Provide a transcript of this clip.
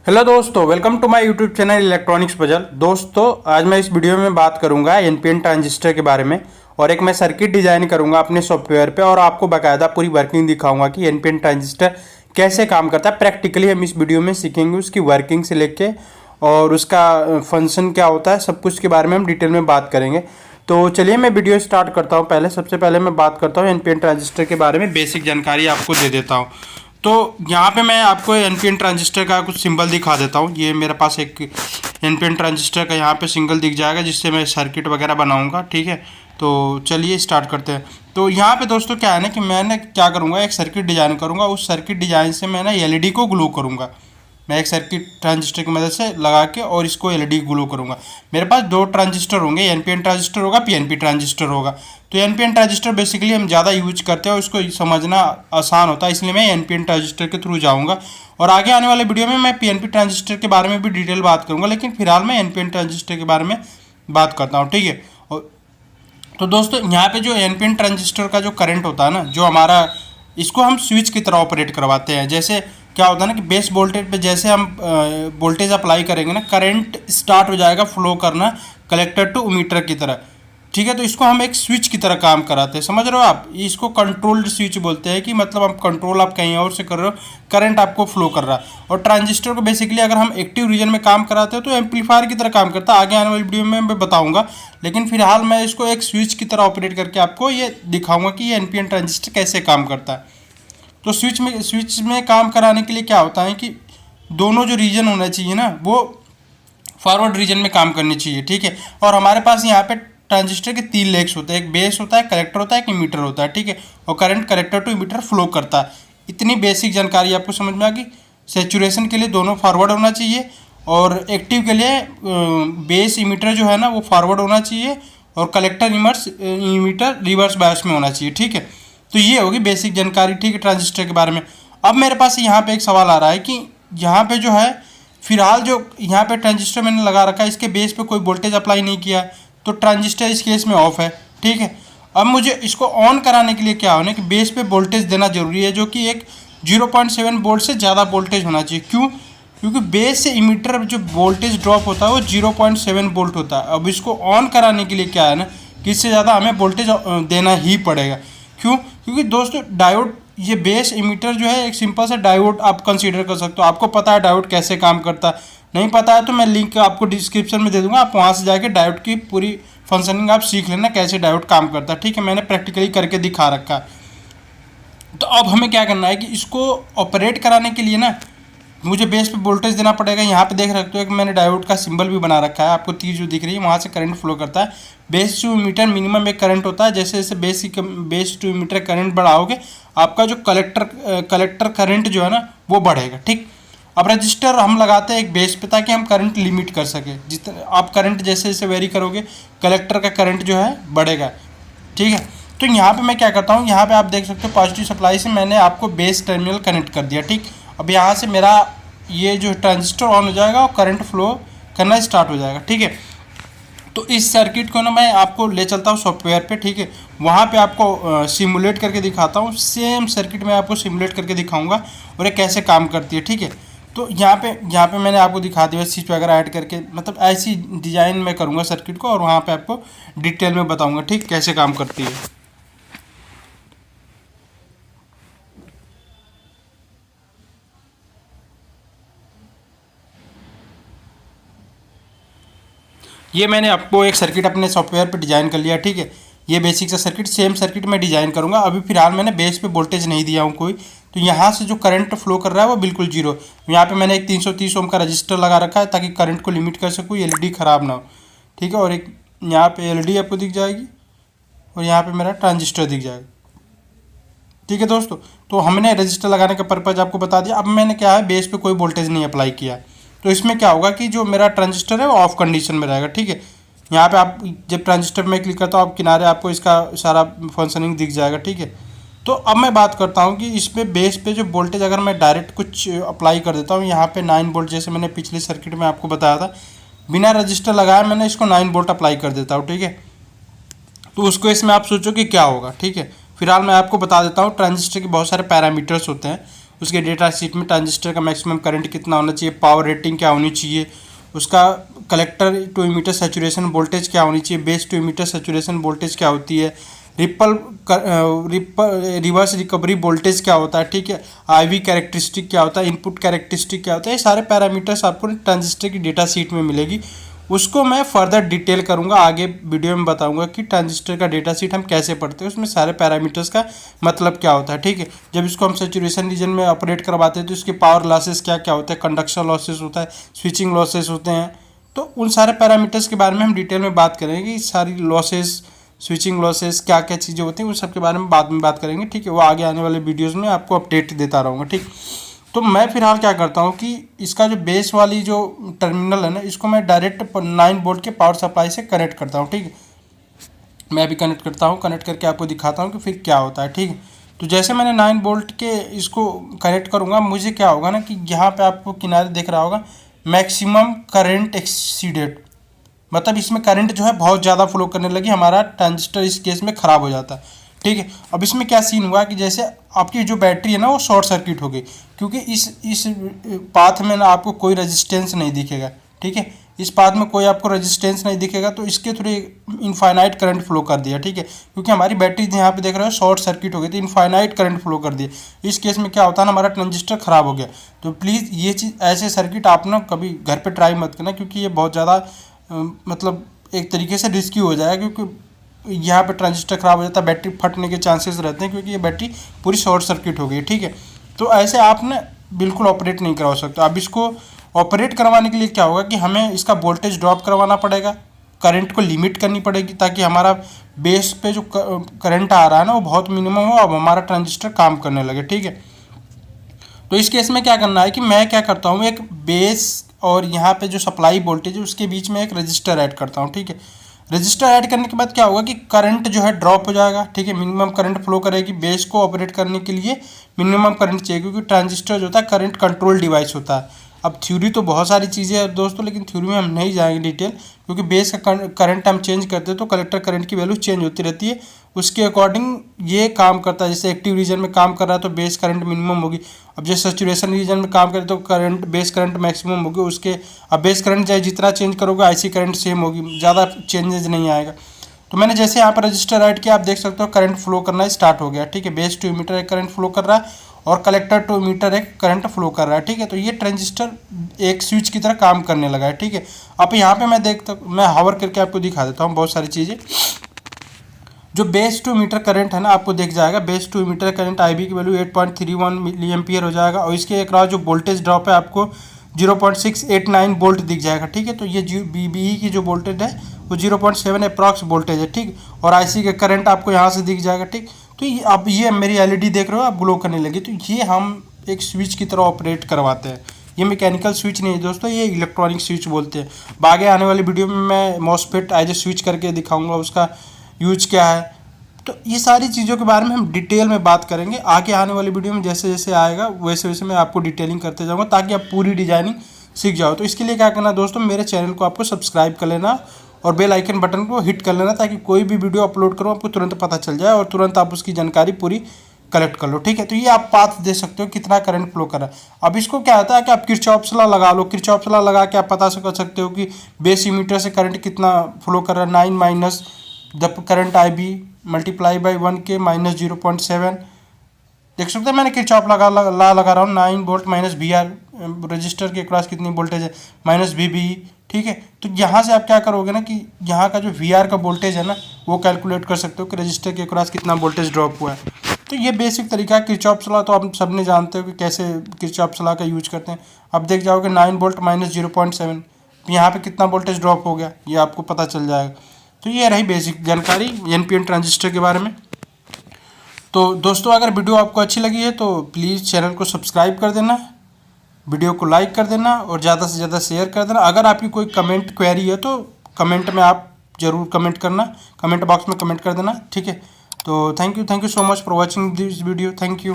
Hello दोस्तों, welcome to my YouTube channel electronics puzzle. दोस्तों, आज मैं इस वीडियो में बात करूंगा एनपीएन ट्रांजिस्टर के बारे में और एक मैं सर्किट डिजाइन करूंगा अपने सॉफ्टवेयर पे और आपको बाकायदा पूरी वर्किंग दिखाऊंगा कि एनपीएन ट्रांजिस्टर कैसे काम करता है। प्रैक्टिकली हम इस वीडियो में सीखेंगे उसकी वर्किंग से लेके और उसका फंक्शन क्या होता है, सब कुछ के बारे में हम डिटेल में बात करेंगे। तो चलिए मैं वीडियो स्टार्ट करता हूँ। सबसे पहले मैं बात करता हूँ एनपीएन ट्रांजिस्टर के बारे में, बेसिक जानकारी आपको दे देता हूँ। तो यहाँ पे मैं आपको एनपीएन ट्रांजिस्टर का कुछ सिंबल दिखा देता हूँ। ये मेरे पास एक एनपीएन ट्रांजिस्टर का यहाँ पे सिंबल दिख जाएगा जिससे मैं सर्किट वगैरह बनाऊँगा। ठीक है, तो चलिए स्टार्ट करते हैं। तो यहाँ पे दोस्तों क्या है ना कि मैंने क्या करूँगा, एक सर्किट डिजाइन करूँगा। उस सर्किट डिजाइन से मैं ना एलईडी को ग्लो करूँगा। मैं एक सर्किट ट्रांजिस्टर की मदद से लगा के और इसको एलईडी ग्लो करूँगा। मेरे पास दो ट्रांजिस्टर होंगे, एनपीएन ट्रांजिस्टर होगा, पीएनपी ट्रांजिस्टर होगा। तो एनपीएन ट्रांजिस्टर बेसिकली हम ज़्यादा यूज करते हैं और उसको समझना आसान होता है, इसलिए मैं एनपीएन ट्रांजिस्टर के थ्रू जाऊँगा। और आगे आने वाले वीडियो में मैं पीएनपी ट्रांजिस्टर के बारे में भी डिटेल बात करूँगा, लेकिन फिलहाल मैं एनपीएन ट्रांजिस्टर के बारे में बात करता हूँ। ठीक है, तो दोस्तों यहाँ पे जो एनपीएन ट्रांजिस्टर का जो करंट होता है ना, जो हमारा, इसको हम स्विच की तरह ऑपरेट करवाते हैं। जैसे क्या होता है ना कि बेस वोल्टेज पे जैसे हम वोल्टेज अप्लाई करेंगे ना, करंट स्टार्ट हो जाएगा फ्लो करना कलेक्टर टू मीटर की तरह। ठीक है, तो इसको हम एक स्विच की तरह काम कराते हैं। समझ रहे हो आप? इसको कंट्रोल्ड स्विच बोलते हैं कि मतलब हम कंट्रोल आप कहीं और से कर रहे हो, करंट आपको फ्लो कर रहा है। और ट्रांजिस्टर को बेसिकली अगर हम एक्टिव रीजन में काम कराते हैं तो एम्पलीफायर की तरह काम करता है। आगे आने वाली वीडियो में मैं बताऊंगा, लेकिन फिलहाल मैं इसको एक स्विच की तरह ऑपरेट करके आपको ये दिखाऊंगा कि ये एनपीएन ट्रांजिस्टर कैसे काम करता है। तो स्विच में काम कराने के लिए क्या होता है कि दोनों जो रीजन होना चाहिए ना, वो फॉरवर्ड रीजन में काम करनी चाहिए। ठीक है, और हमारे पास यहाँ पे ट्रांजिस्टर के 3 लेग्स होते हैं, एक बेस होता है, कलेक्टर होता है, एक इमीटर होता है। ठीक है, और current collector to emitter flow करता है। इतनी बेसिक जानकारी आपको समझ में आ गई। सेचुरेशन के लिए दोनों फॉरवर्ड होना चाहिए और एक्टिव के लिए बेस इमीटर जो है ना वो फॉरवर्ड होना चाहिए और कलेक्टर इमीटर रिवर्स बायस में होना चाहिए। ठीक है, तो ये होगी बेसिक जानकारी। ठीक है, ट्रांजिस्टर के बारे में। अब मेरे पास यहाँ पे एक सवाल आ रहा है कि यहाँ पे जो है फिलहाल जो यहाँ पे ट्रांजिस्टर मैंने लगा रखा है, इसके बेस पे कोई वोल्टेज अप्लाई नहीं किया है, तो ट्रांजिस्टर इस केस में ऑफ है। ठीक है, अब मुझे इसको ऑन कराने के लिए क्या होना है कि बेस पे वोल्टेज देना जरूरी है, जो कि एक 0.7 वोल्ट से ज़्यादा वोल्टेज होना चाहिए। क्यों? क्योंकि बेस से इमीटर जो वोल्टेज ड्रॉप होता है वो 0.7 वोल्ट होता है। अब इसको ऑन कराने के लिए क्या है ना कि इससे ज़्यादा हमें वोल्टेज देना ही पड़ेगा। क्यों? क्योंकि दोस्तों डायोड, ये बेस इमीटर जो है एक सिंपल सा डायोड आप कंसीडर कर सकते हो। आपको पता है डायोड कैसे काम करता है? नहीं पता है तो मैं लिंक आपको डिस्क्रिप्शन में दे दूंगा, आप वहाँ से जाके डायोड की पूरी फंक्शनिंग आप सीख लेना, कैसे डायोड काम करता है। ठीक है, मैंने प्रैक्टिकली करके दिखा रखा है। तो अब हमें क्या करना है कि इसको ऑपरेट कराने के लिए ना मुझे बेस पे वोल्टेज देना पड़ेगा। यहाँ पे देख सकते हो कि मैंने डायोड का सिंबल भी बना रखा है, आपको तीर जो दिख रही है वहाँ से करंट फ्लो करता है। बेस टू मीटर मिनिमम एक करंट होता है। जैसे जैसे बेस टू मीटर करंट बढ़ाओगे आपका जो कलेक्टर करंट जो है ना वो बढ़ेगा। ठीक, अब रजिस्टर हम लगाते हैं एक बेस पे ताकि हम करंट लिमिट कर सके। जितने आप करंट जैसे जैसे वेरी करोगे कलेक्टर का करंट जो है बढ़ेगा। ठीक है, तो यहाँ पे मैं क्या करता हूँ, यहाँ पे आप देख सकते हो पॉजिटिव सप्लाई से मैंने आपको बेस टर्मिनल कनेक्ट कर दिया। ठीक, अब यहाँ से मेरा ये जो ट्रांजिस्टर ऑन हो जाएगा और करंट फ्लो करना स्टार्ट हो जाएगा। ठीक है, तो इस सर्किट को ना मैं आपको ले चलता हूँ सॉफ्टवेयर पे। ठीक है, वहाँ पे आपको सिमुलेट करके दिखाता हूँ। सेम सर्किट में आपको सिमुलेट करके दिखाऊंगा और ये कैसे काम करती है। ठीक है, तो यहाँ पे मैंने आपको दिखा दिया स्विच वगैरह ऐड करके, मतलब ऐसी डिज़ाइन में करूँगा सर्किट को और वहाँ पे आपको डिटेल में बताऊँगा ठीक कैसे काम करती है। ये मैंने आपको एक सर्किट अपने सॉफ्टवेयर पे डिज़ाइन कर लिया। ठीक है, ये बेसिक सा सर्किट, सेम सर्किट मैं डिज़ाइन करूँगा। अभी फिलहाल मैंने बेस पे वोल्टेज नहीं दिया हूँ कोई, तो यहाँ से जो करंट फ्लो कर रहा है वो बिल्कुल जीरो। यहाँ पे मैंने एक 330 ओम का रजिस्टर लगा रखा है ताकि करंट को लिमिट कर सकूँ, एलईडी ख़राब ना हो। ठीक है, और एक यहाँ पे एलईडी आपको दिख जाएगी और यहाँ पे मेरा ट्रांजिस्टर दिख जाएगा। ठीक है दोस्तों, तो हमने रजिस्टर लगाने का पर्पज़ आपको बता दिया। अब मैंने क्या है बेस पे कोई वोल्टेज नहीं अप्लाई किया, तो इसमें क्या होगा कि जो मेरा ट्रांजिस्टर है वो ऑफ कंडीशन में रहेगा। ठीक है, यहाँ पे आप जब ट्रांजिस्टर में क्लिक करता हूँ आप किनारे आपको इसका सारा फंक्शनिंग दिख जाएगा। ठीक है, तो अब मैं बात करता हूँ कि इसमें बेस पे जो वोल्टेज अगर मैं डायरेक्ट कुछ अप्लाई कर देता हूँ, यहाँ पे 9 वोल्ट, जैसे मैंने पिछले सर्किट में आपको बताया था, बिना रजिस्टर लगाए मैंने इसको 9 वोल्ट अप्लाई कर देता हूँ। ठीक है, तो उसको इसमें आप सोचो कि क्या होगा। ठीक है, फिलहाल मैं आपको बता देता हूँ ट्रांजिस्टर के बहुत सारे पैरामीटर्स होते हैं, उसके डेटा शीट में ट्रांजिस्टर का मैक्सिमम करंट कितना होना चाहिए, पावर रेटिंग क्या होनी चाहिए, उसका collector to emitter saturation voltage क्या होनी चाहिए, base to emitter saturation voltage क्या होती है, रिवर्स रिकवरी वोल्टेज क्या होता है, ठीक है, आईवी कैरेक्टरिस्टिक क्या होता है, इनपुट कैरेक्टरिस्टिक क्या होता है, ये सारे पैरामीटर्स आपको ट्रांजिस्टर की डेटा शीट में मिलेगी। उसको मैं फर्दर डिटेल करूंगा, आगे वीडियो में बताऊंगा कि ट्रांजिस्टर का डेटा शीट हम कैसे पढ़ते हैं, उसमें सारे पैरामीटर्स का मतलब क्या होता है, ठीक है। जब इसको हम सेचुरेशन रीजन में ऑपरेट करवाते हैं तो इसके पावर लॉसेस क्या क्या होते हैं, कंडक्शन लॉसेस होता है, स्विचिंग लॉसेस होते हैं, तो उन सारे पैरामीटर्स के बारे में हम डिटेल में बात करेंगे कि सारी लॉसेस, स्विचिंग लॉसेस क्या क्या चीज़ें होती हैं, उन सब के बारे में बाद में बात करेंगे, ठीक है। वो आगे आने वाले वीडियोज़ में आपको अपडेट देता रहूँगा, ठीक। तो मैं फिलहाल क्या करता हूँ कि इसका जो बेस वाली जो टर्मिनल है ना, इसको मैं डायरेक्ट 9 वोल्ट के पावर सप्लाई से कनेक्ट करता हूँ, ठीक है। मैं अभी कनेक्ट करता हूँ, कनेक्ट करके आपको दिखाता हूँ कि फिर क्या होता है, ठीक है। तो जैसे मैंने 9 वोल्ट के इसको कनेक्ट करूँगा, मुझे क्या होगा ना कि यहाँ पे आपको किनारे दिख रहा होगा मैक्सिमम करंट एक्सीडेड, मतलब इसमें करंट जो है बहुत ज़्यादा फ्लो करने लगी, हमारा ट्रांजिस्टर इस केस में ख़राब हो जाता है, ठीक है। अब इसमें क्या सीन हुआ कि जैसे आपकी जो बैटरी है ना वो शॉर्ट सर्किट हो गई, क्योंकि इस पाथ में ना आपको कोई रेजिस्टेंस नहीं दिखेगा, ठीक है। इस पाथ में कोई आपको रेजिस्टेंस नहीं दिखेगा, तो इसके थ्रू इनफाइनाइट करंट फ्लो कर दिया, ठीक है, क्योंकि हमारी बैटरी यहाँ पे देख रहे हो शॉर्ट सर्किट हो गई थी, इनफाइनाइट करंट फ्लो कर दिया। इस केस में क्या होता है ना, हमारा ट्रांजिस्टर ख़राब हो गया। तो प्लीज़ ये चीज़, ऐसे सर्किट आप ना कभी घर पर ट्राई मत करना, क्योंकि ये बहुत ज़्यादा मतलब एक तरीके से रिस्की हो जाएगा, क्योंकि यहाँ पे ट्रांजिस्टर ख़राब हो जाता है, बैटरी फटने के चांसेस रहते हैं, क्योंकि ये बैटरी पूरी शॉर्ट सर्किट हो गई, ठीक है। तो ऐसे आप ना बिल्कुल ऑपरेट नहीं करवा सकते। अब इसको ऑपरेट करवाने के लिए क्या होगा कि हमें इसका वोल्टेज ड्रॉप करवाना पड़ेगा, करंट को लिमिट करनी पड़ेगी, ताकि हमारा बेस पे जो करंट आ रहा है ना वो बहुत मिनिमम हो, अब हमारा ट्रांजिस्टर काम करने लगे, ठीक है। तो इस केस में क्या करना है कि मैं क्या करता हूँ, एक बेस और यहाँ पे जो सप्लाई वोल्टेज है उसके बीच में एक रजिस्टर ऐड करता हूँ, ठीक है। रजिस्टर ऐड करने के बाद क्या होगा कि करंट जो है ड्रॉप हो जाएगा, ठीक है, मिनिमम करंट फ्लो करेगी। बेस को ऑपरेट करने के लिए मिनिमम करंट चाहिए, क्योंकि ट्रांजिस्टर जो होता है करंट कंट्रोल डिवाइस होता है। अब थ्योरी तो बहुत सारी चीज़ें हैं दोस्तों, लेकिन थ्योरी में हम नहीं जाएंगे डिटेल, क्योंकि बेस का करंट हम चेंज करते हैं तो कलेक्टर करंट की वैल्यू चेंज होती रहती है, उसके अकॉर्डिंग ये काम करता है। जैसे एक्टिव रीजन में काम कर रहा है तो बेस करंट मिनिमम होगी, अब जैसे सैचुरेशन रीजन में काम करे तो करंट बेस करंट मैक्सिमम होगी उसके। अब बेस करंट चाहे जितना चेंज करोगे आईसी करंट सेम होगी, ज़्यादा चेंजेस नहीं आएगा। तो मैंने जैसे यहाँ पर रजिस्टर ऐड किया, आप देख सकते हो करंट फ्लो करना स्टार्ट हो गया, ठीक है। बेस टू मीटर एक करंट फ्लो कर रहा है और कलेक्टर टू मीटर एक करंट फ्लो कर रहा है, ठीक है। तो ये ट्रांजिस्टर एक स्विच की तरह काम करने लगा है, ठीक है। अब यहाँ पे मैं हावर करके आपको दिखा देता हूँ बहुत सारी चीज़ें। जो बेस टू मीटर करंट है ना, आपको दिख जाएगा base to meter current IB की वैल्यू 8.31 मिली एम्पियर हो जाएगा, और इसके एक जो वोल्टेज ड्रॉप है आपको 0.689 वोल्ट दिख जाएगा, ठीक है। तो ये बीबीई की जो वोल्टेज है वो 0.7 अप्रॉक्स वोल्टेज है, ठीक। और आईसी का करंट आपको यहाँ से दिख जाएगा, ठीक। तो ये अब ये मेरी एलईडी देख रहे हो आप ग्लो करने लगी, तो ये हम एक स्विच की तरह ऑपरेट करवाते हैं। ये मैकेनिकल स्विच नहीं है दोस्तों, ये इलेक्ट्रॉनिक स्विच बोलते हैं। आगे आने वाली वीडियो में मैं मॉसफेट एज ए स्विच करके दिखाऊंगा, उसका यूज क्या है। तो ये सारी चीज़ों के बारे में हम डिटेल में बात करेंगे आगे आने वाली वीडियो में, जैसे जैसे आएगा वैसे वैसे मैं आपको डिटेलिंग करते जाऊँगा, ताकि आप पूरी डिजाइनिंग सीख जाओ। तो इसके लिए क्या करना दोस्तों, मेरे चैनल को आपको सब्सक्राइब कर लेना और बेल आइकन बटन को हिट कर लेना, ताकि कोई भी वीडियो अपलोड करो आपको तुरंत पता चल जाए और तुरंत आप उसकी जानकारी पूरी कलेक्ट कर लो, ठीक है। तो ये आप पाथ दे सकते हो कितना करंट फ्लो कर रहा है। अब इसको क्या होता है कि आप किरचॉफ लॉ लगा लो, किरचॉफ लॉ लगा के आप पता कर सकते हो कि बेस इमीटर से करंट कितना फ्लो कर रहा है, 9 minus the current I B multiply by 1 के माइनस 0.7। देख सकते हैं मैंने किरचॉफ लगा रहा हूँ, 9 volt minus V R, resistor के क्रॉस कितनी वोल्टेज है माइनस वी बी, ठीक है। तो यहाँ से आप क्या करोगे ना कि यहाँ का जो वी आर का वोल्टेज है ना वो कैलकुलेट कर सकते हो कि रजिस्टर के क्रॉस कितना वोल्टेज ड्रॉप हुआ है। तो ये बेसिक तरीका है। किरचॉफ लॉ तो आप सबने जानते हो कि कैसे किरचॉफ लॉ का यूज करते हैं। अब देख जाओगे 9 वोल्ट माइनस 0.7, यहाँ पे कितना वोल्टेज ड्रॉप हो गया ये आपको पता चल जाएगा। तो ये रही बेसिक जानकारी एनपीएन ट्रांजिस्टर के बारे में। तो दोस्तों अगर वीडियो आपको अच्छी लगी है तो प्लीज़ चैनल को सब्सक्राइब कर देना, वीडियो को लाइक कर देना और ज़्यादा से ज़्यादा शेयर कर देना। अगर आपकी कोई कमेंट क्वेरी है तो कमेंट में आप ज़रूर कमेंट करना, कमेंट बॉक्स में कमेंट कर देना, ठीक है। तो thank you so much for watching this video, thank you.